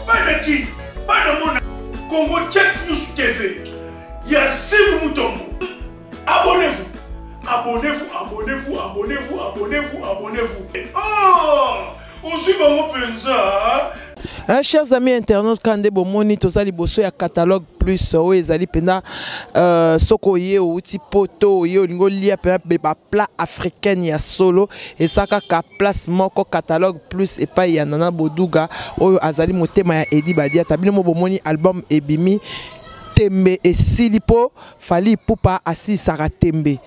Banaki, Banamona, Congo Check News TV. Il y a 6 moutons. Abonnez-vous. Abonnez-vous, abonnez-vous, abonnez-vous, abonnez-vous, abonnez-vous. Oh, on suit mon penza. Chers amis internautes, quand vous moni tozali bosso ya catalogue plus o ezali pena sokoye ou ti poto yo lingo lia pena ba plat africain ya solo et saka ka place moko catalogue plus et pas ya Nana Boduga oyo azali motema ya Edi Badia tabino mo bomoni album ebimi tembe et silipo fali pupa asi sara tembe.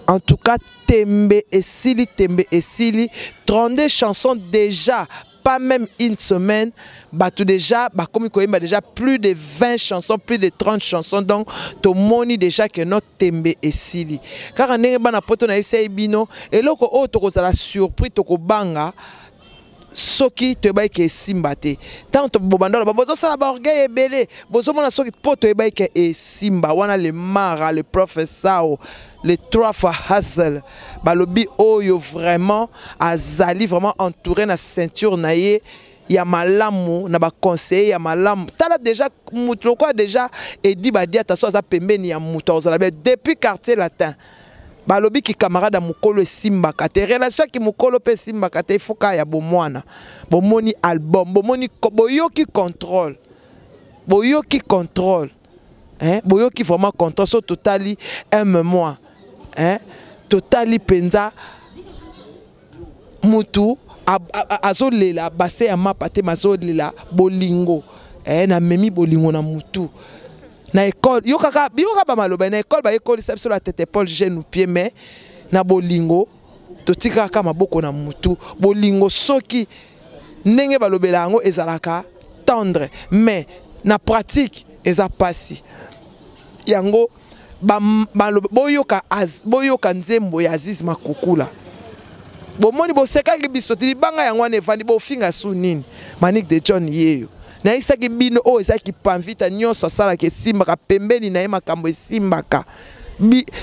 En tout cas, tembe et sili, 32 chansons déjà, pas même une semaine, bah tout déjà, bah comme il y a déjà plus de 20 chansons, plus de 30 chansons, donc tout le monde déjà que notre tembe et sili. Car on est dans poto na essai bino, et là ko to ko la surprise to ko banga. Soki te bay ke simbate tant to bobandola bozo sala ba orgueil ebele bozo mona soki poto e bay ke e simba wana le mara le professeur les 3 fois hustle balobi oyo vraiment azali vraiment entouré na ceinture naie ya malamu na ba conseiller ya malamu tala déjà mutu quoi déjà Edi Badia taso za pembeni ya mutu ozala depuis quartier latin balobi ki camarade mukolo simba kate relation ki mukolo pe simba kate ifuka ya bomwana bomoni album bomoni boyoki contrôle hein boyoki vraiment contrôle so totali aime-moi hein totali penza mutu azolela base ya mapate mazolela bolingo na memi bolingo na mutu na école yo kaka ba maloba na école ba école sur la tête Paul genou pied mais na bolingo to tika kaka maboko na mutu bolingo soki ndenge balobela yango ezalaka tendre mais na pratique eza pasi yango boyoka nzembo ya Aziz Makukula bomoni boseka biso tilibanga yango ne vandi bofinga su nini Manique de John yeyo na isaki bino o ezaki panvita nyonso sala ke simbaka pembeni na makambo esimbaka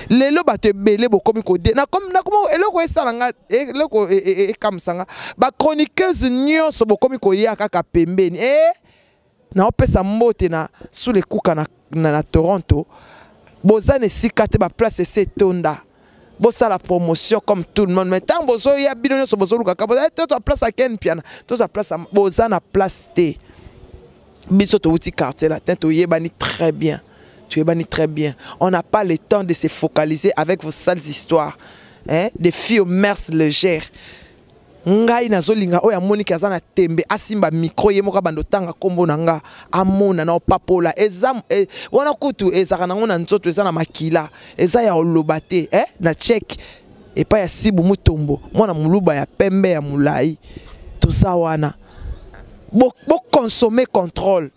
lelo bato ebele bokomi kode na komo eloko esalanga eloko ekamsanga ba chroniqueuse nyonso bokomi koya kaka pembeni na opesa mbote na sous les kuka na Toronto bozane sikate ba place se tonda bosa la promotion comme tout le monde mais tant bozo ya bino nyonso bozo luka ka boza to place à ken piana to sa place bozana place te biso to wuti quartier latin to yebani très bien. Tu es très bien. On n'a pas le temps de se focaliser avec vos sales histoires. Hein? Des filles aux mœurs légères. Ngai nazolinga oya Monica azana tembe asimba micro ye moka bando tanga kombo nanga amona na papola ezam wana kutu ezaka nango na nzoto ezana makila eza ya olobate na check et pas ya sibu mutombo mwana muluba ya pembe ya mulai tout ça wana bo consommer contrôle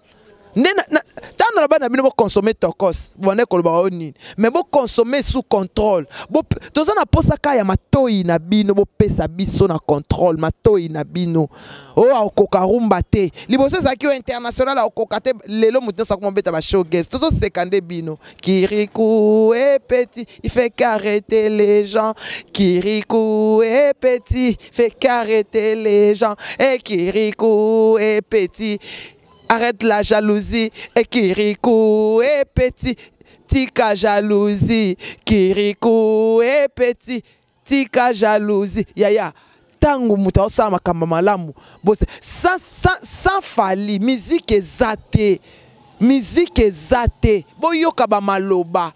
tant na bana bino bo consommer tokos bone ko ba oni mais bo consommer sous contrôle bo toza na posa ka ya matoi na bino bo pesa biso na contrôle matoi na bino o akoka rumba te liboso za ki international akoka te lelo mutu sa ko mbeta ba show guest toto sekande bino Kirikou est petit il fait qu'arrêter les gens Kirikou est petit fait qu'arrêter les gens et Kirikou est petit. Arrête la jalousie et Kirikou est petit. Tika jalousie. Kirikou est petit. Tika jalousie. Yaya. Tangu muta osama kama malamu. Sans fali. Musique ezate. Musique ezate. Boyoka ba maloba.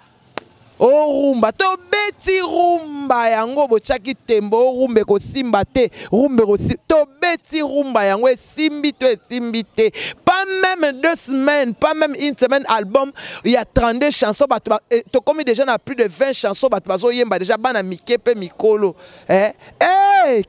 Oh rumba. To beti rumba yango bochaki tembo. Rumbe ko simba te. Rumbe ko simba. To beti rumba yango simbi te. Pas même 2 semaines, pas même une semaine album, il y a 32 chansons. Tu comme déjà n'a plus de 20 chansons, déjà bana mikepe mikolo.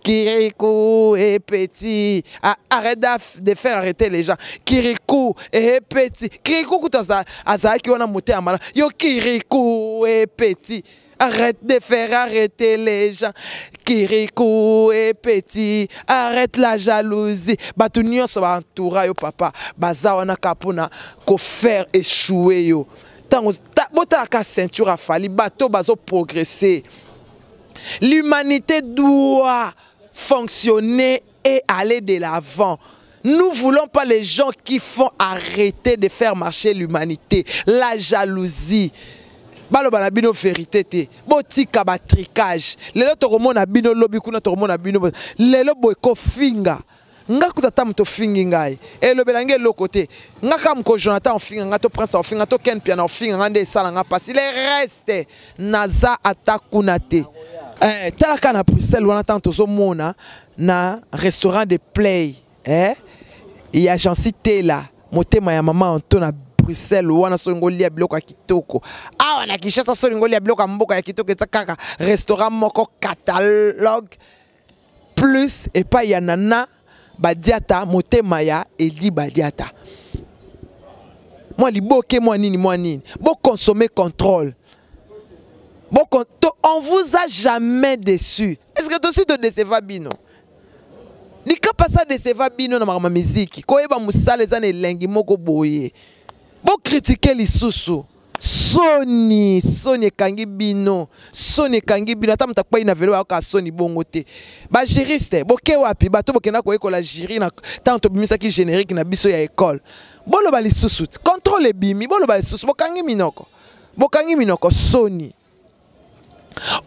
Kirikou est petit. Arrête de faire arrêter les gens. Kirikou est petit. Kirikou kutaza azaki wana moté amala. Yo Kirikou est petit. Arrête de faire arrêter les gens. Kirikou est petit. Arrête la jalousie. Batu nyonso ba entoura yo papa. Baza wana kapuna ko faire échouer yo. Tango bota ka ceinture a fali bato bazo progresser. L'humanité doit fonctionner et aller de l'avant. Nous voulons pas les gens qui font arrêter de faire marcher l'humanité. La jalousie. Balo bana bino vérité te. Botika ba tricage. Lelo to komona bino lobi kuna to komona bino. Lelo boy ko finga. Nga kutata mto fingi ngai. E lobelange lo côté. Nga kam ko Jonathan on finga nga to prince on finga to Ken piano on finga ngande sala nga passe. Les restes naza atakuna te. Talaka na Bruxelles wana tanto zo mona na restaurant de Play. Il y a Jansi Tela. Motema ya mama Anto na Bruxelles wana so ngoli ya biloko ya kitoko. Ah wana Kinshasa so ngoli ya biloko ya mboka ya kitoko kaka restaurant moko catalogue plus et pas ya nana badiata motema ya Eli badiata. Moi liboke moi nini. Bo consommer contrôle. Bon, on vous a jamais déçu. Est-ce que tu aussi te décevas bino? Ni ka passa décevas bino na ma musique. Ko eba musale zane lengi moko boye. Bon critiquer les sous. Sony kangi bino. Sony kangi bino. Ata mtakwa ina velo aka Sony bongo te. Ba juriste, boke wapi bato bokena ko ekola jury na tanto bimisa ki générique na biso ya école. Bolo ba li sous. Contrôle bimi, bolo ba li sous. Bokangi minoko. Sony.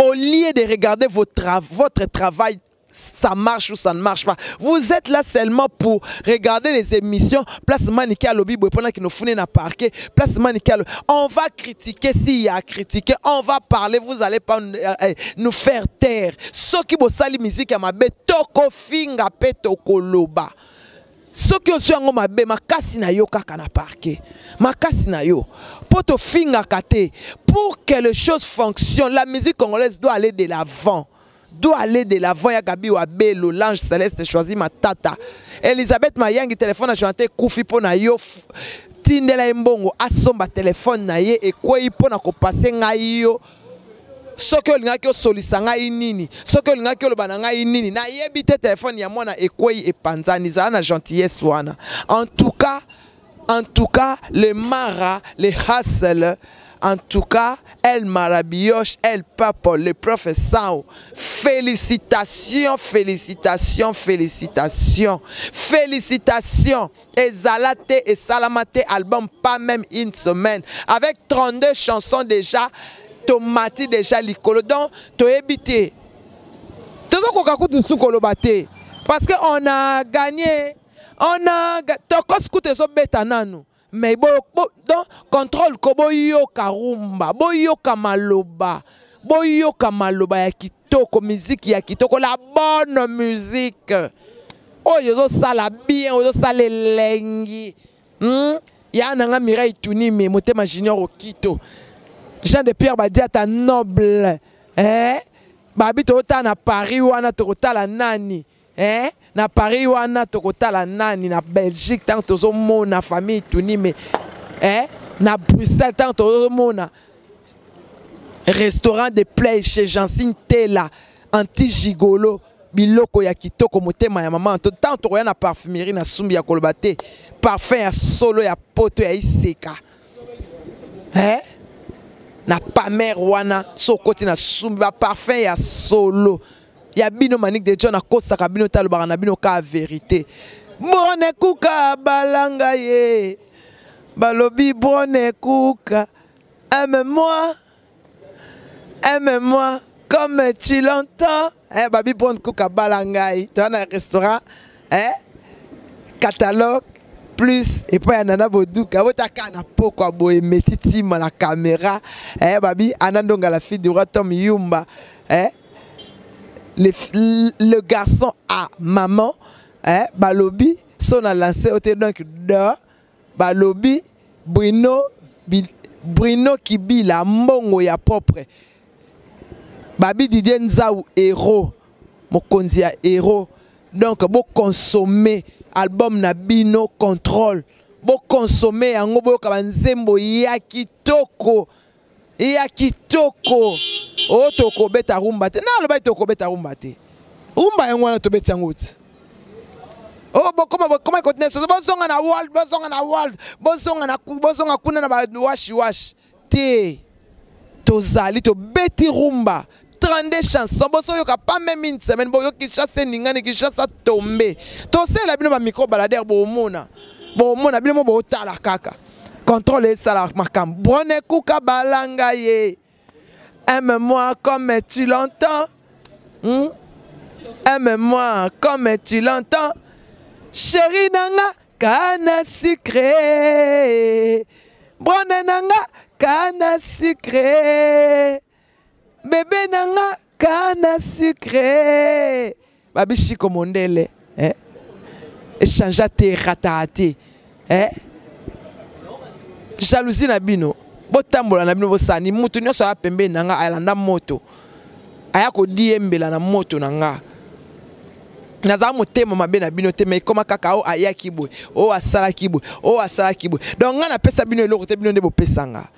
Au lieu de regarder votre travail, ça marche ou ça ne marche pas. Vous êtes là seulement pour regarder les émissions. Place Maniké à lobby, pendant qu'ils nous font na parquet. Place Maniké. On va critiquer s'il y a à critiquer. On va parler. Vous n'allez pas nous faire taire. Ceux qui bossent la musique à ma bête, toko finga pe toko loba. Ceux qui ont ma bête, ma cassina yo kaka na parquet. Ma cassina yo. Poto finga kate. Pour que les choses fonctionnent, la musique congolaise doit aller de l'avant. Ya Gabi Wabelo, l'ange céleste choisi ma tata. Elisabeth Mayangi téléphone a chanté Koufi pona yo. Tindela mbongo asomba téléphone na ye et quoi il pona ko passer ngai yo. Soko linga kyo solisanga inini. Soko linga kyo lobananga inini. Na yebite téléphone ya mwana et quoi et panzani za na gentillesse wana. En tout cas, les Mara, les Hassel, en tout cas, El Marabioche, El Papo, le professeur. Félicitations. Et Zalate et Salamate, album pas même une semaine. Avec 32 chansons déjà, Tomati déjà l'icolo. Donc, tu es habité. Parce qu'on a gagné. On a tokoscoute so beta nanu mais donc contrôle ko boyo karumba boyo kamaloba ya kitoko musique ya kitoko la bonne musique oyo zo sala bien oyo sala lengi ya nanga Mireille Tuni mais motema junior okito Jean de Pierre Badiata noble babi to na Paris wana to la nani na Paris wana tokotala nani na Belgique tant tozo mona famille tuni mais na Bruxelles tant tozo mona restaurant de Play chez Jancine Tela anti gigolo biloko ya kitoko motema ya maman tant to na parfumerie na sumbi ya kolobate parfum ya solo ya poto ya iseka na pamer wana sokoti na sumbi ba parfum ya solo. Ya bino Manique de John a kosa kabino talobara na bino ka vérité. Brone kuka balanga ye. Balobi brone kuka. Aime-moi comme tu l'entends. Babi brone kuka balanga ye. Tu as un restaurant. Catalogue plus et puis anana boduka. Botaka na poko boye metiti ma la caméra. Babi anandonga la fille du roi Tom Yumba. Le garçon à maman, Balobi, son a lancé au donc de Balobi, Bruno Kibi, la mongo ya propre. Babi Didier Nzaou, héros, Mokonzi a héros. Donc, bon consommer, album Nabino, contrôle. Bon consommer, en gros, kabanzembo, yakitoko. Oh toko beta rumba te na lo ba toko beta rumba te rumba yangwana to beta nguti oh bo comment continuer so bosonga na world bosonga kuna na ba wash te tozali to beti rumba 32 chansons boso yoka pas même une semaine bo yoki chasse ningani ki chasse tomber to c'est la bino ba micro balader bo mona bino mo bo tala kaka contrôle ça la makam bonne kuka balanga ye aime-moi comme tu l'entends aime-moi comme tu l'entends chérie nanga kana sucré bonne nanga kana sucré bébé nanga kana sucré babishi komondele échange te ratate jalousie na bino botambola na bino bosani mutu nyonso ya pembe nanga alanda moto aya ko diembela na moto nanga naza motema mabe na bino te mais koma kaka o ayaki boy o asala kiboy donc nga na pesa bino eloko te bino nde bopesanga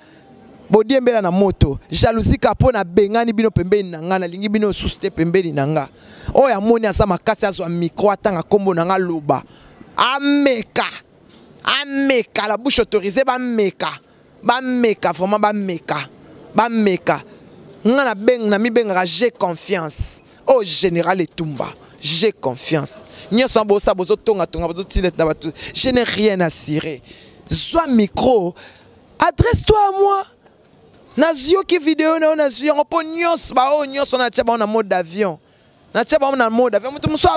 bodiembela na moto jalousie ka pona bengani bino pembeni nanga na lingi bino susute pembeni nanga o ya moni asa makasi aso micro atanga kombo nanga loba ameka la bouche autorisée ba meka vraiment ba meka nga na beng na mi benga j'ai confiance au général Etumba j'ai confiance nyoso bosa bozo tonga bozo tilet na batu je n'ai rien à cirer zwa micro adresse-toi à moi Nazio qui vidéo na nazio on po nyos ba o nyos na tchaba na mode d'avion na tchaba na mode d'avion mutu muso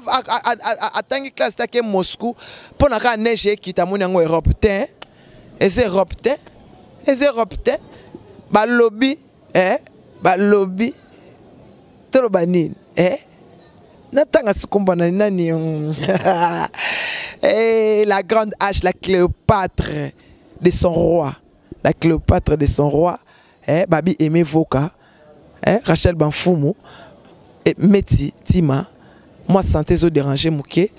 atangi classe take Moscou pour na ka neige kita moni ngo Europe te et Europe ba lobby tolo banine natanga sikomba na nani la grande H la Cléopâtre de son roi Babi Aimé Voka, Rachel Banfumo, et Meti Tima, moi santé zo déranger mouké,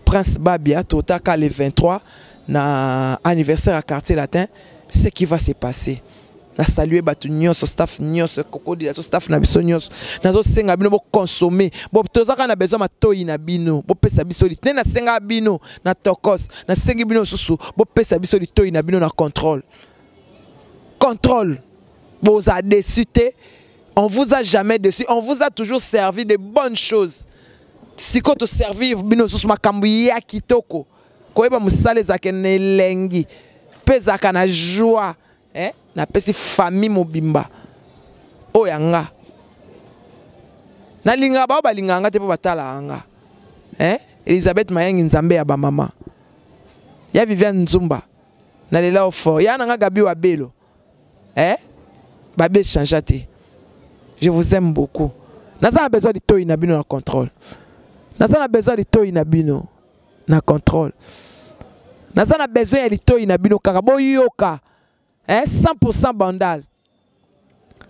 Prince Babia, Totaka le 23, na anniversaire à Quartier Latin, ce qui va se passer. Na saluer batu nyos, staff nyos, kokodi la staff na biso nyos, na zo senga bino bo consommer, bo tozaka na besoin ma toyi na bino, bo pesa biso li, na senga bino na tokos, na sengi bino susu, bo pesa biso li toyi na bino na contrôle. Vous a déçu, on vous a jamais déçu, on vous a toujours servi de bonnes choses. Si quand tu servis, bino sus makambu ya kitoko, koyeba musale zake nelengi, pezaka na joie, na pesi famille mobimba. Oyanga. Na linga ba linganga te po batala anga. Elisabeth Mayengi Nzambe ya ba mama. Ya Viviane Nzumba. Na lela ofo, ya nanga Gabi wa Belo. Babé changeate. Je vous aime beaucoup. Naza besoin de toi inabino na contrôle. Naza besoin de toi inabino na contrôle. Naza besoin de toi inabino karabo yoka. 100% bandal.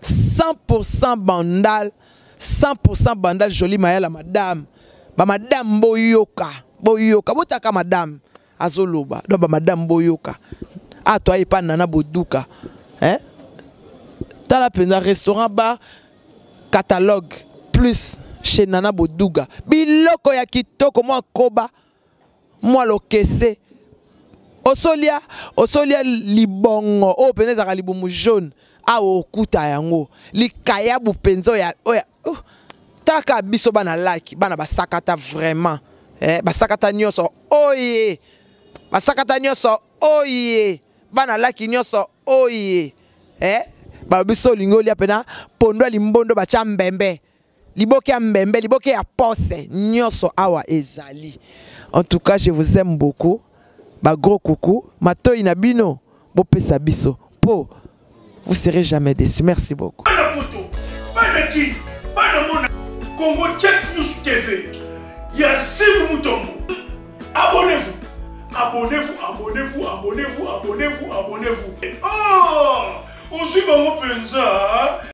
100% bandal. 100% bandal jolie mayala madame. Ba madame boyoka. Botaka madame azoloba. Do ba madame boyoka. A toi pas nana boduka. Dans la peine restaurant bar catalogue plus chez Nana Boduga biloko ya kitoko moi koba moi lokese osolia libongo o penza ka libumu jaune a okuta yango likaya bu penzo ya oya taka biso bana like bana basakata vraiment basakata nyoso oye bana like nyoso oye babiso lingoli apena pondo limbondo bacha mbembe liboke ya mbembe liboke ya pose nyoso awa ezali. En tout cas je vous aime beaucoup ba gros coucou matoi na bino bo pesa biso po vous serez jamais déçus. Merci beaucoup. Congo Check News TV. Yassim Mutombo. Abonnez-vous. Oh, on suit mon pensa.